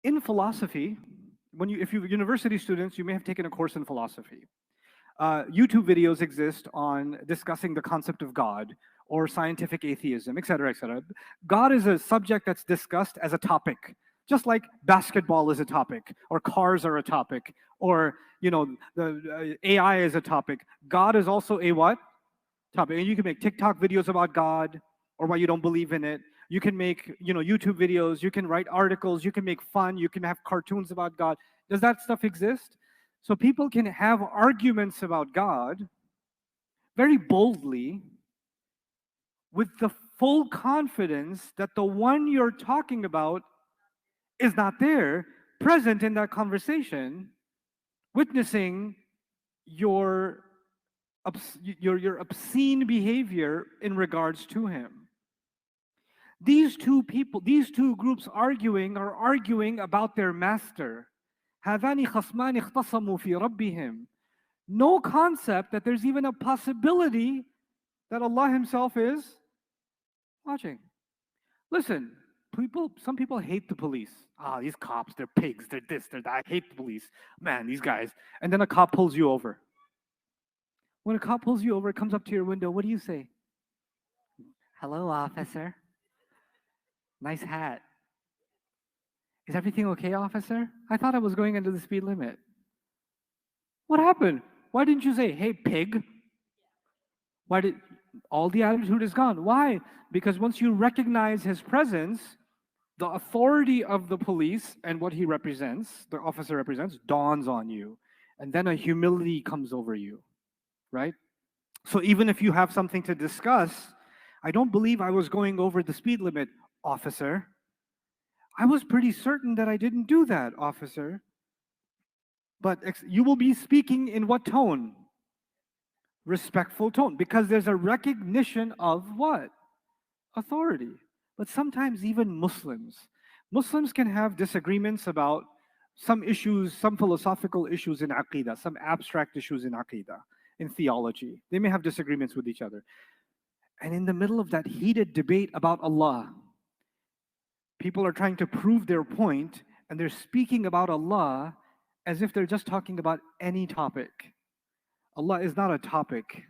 In philosophy, if you're university students, you may have taken a course in philosophy. YouTube videos exist on discussing the concept of God or scientific atheism, etc., etc. God is a subject that's discussed as a topic, just like basketball is a topic, or cars are a topic, or the AI is a topic. God is also a what? Topic. And you can make TikTok videos about God or why you don't believe in it. You can make YouTube videos. You can write articles. You can make fun. You can have cartoons about God. Does that stuff exist? So people can have arguments about God very boldly with the full confidence that the one you're talking about is not there, present in that conversation, witnessing your your obscene behavior in regards to him. These two groups are arguing about their master. هذان خصمان اختصموا في ربهم. No concept that there's even a possibility that Allah Himself is watching. Listen, some people hate the police. These cops, they're pigs, they're this, they're that. I hate the police. Man, these guys. And then a cop pulls you over. When a cop pulls you over, comes up to your window, what do you say? Hello, officer. Nice hat. Is everything okay, officer? I thought I was going under the speed limit. What happened? Why didn't you say, hey, pig? All the attitude is gone. Why? Because once you recognize his presence, the authority of the police and what he represents, the officer represents, dawns on you. And then a humility comes over you, right? So even if you have something to discuss, I don't believe I was going over the speed limit, officer. I was pretty certain that I didn't do that, officer. But you will be speaking in what tone? Respectful tone, because there's a recognition of what? Authority. But sometimes even Muslims can have disagreements about some issues, some philosophical issues in Aqidah, some abstract issues in Aqidah, in theology. They may have disagreements with each other. And in the middle of that heated debate about Allah, people are trying to prove their point, and they're speaking about Allah as if they're just talking about any topic. Allah is not a topic.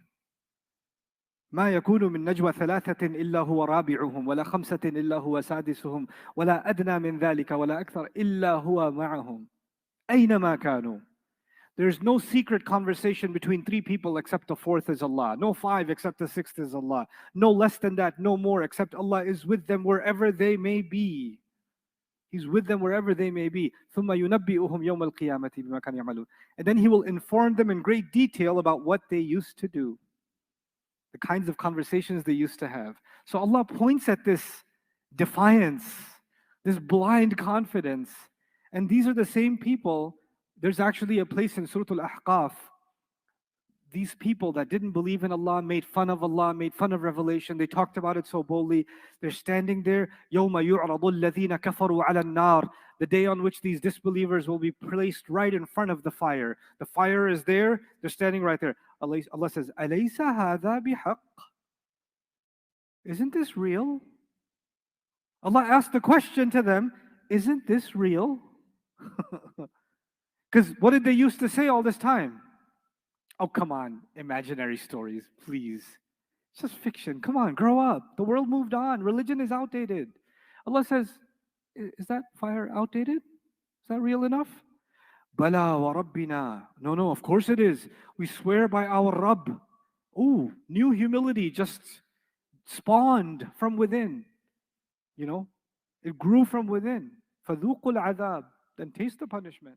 ما يكون من نجوى ثلاثة إلا هو رابعهم ولا خمسة إلا هو سادسهم ولا أدنى من ذلك ولا أكثر إلا هو معهم أينما كانوا. There's no secret conversation between three people except the fourth is Allah. No five except the sixth is Allah. No less than that, no more, except Allah is with them wherever they may be. He's with them wherever they may be. ثُمَّ يُنَبِّئُهُمْ يَوْمَ الْقِيَامَةِ بِمَا كَانُوا يَعْمَلُونَ. And then He will inform them in great detail about what they used to do, the kinds of conversations they used to have. So Allah points at this defiance, this blind confidence. And these are the same people. There's actually a place in Surah Al-Ahqaf. These people that didn't believe in Allah, made fun of Allah, made fun of revelation, they talked about it so boldly. They're standing there, يَوْمَ يُعْرَضُ الَّذِينَ كَفَرُوا عَلَى النَّارِ, the day on which these disbelievers will be placed right in front of the fire. The fire is there, they're standing right there. Allah says, أَلَيْسَ هَذَا بِحَقٍّ? Isn't this real? Allah asked the question to them, isn't this real? Because what did they used to say all this time? Oh, come on, imaginary stories, please. It's just fiction. Come on, grow up. The world moved on. Religion is outdated. Allah says, is that fire outdated? Is that real enough? Bala wa Rabbina. No, of course it is. We swear by our Rabb. Ooh, new humility just spawned from within. It grew from within. فَذُوقُوا الْعَذَابِ. Then taste the punishment.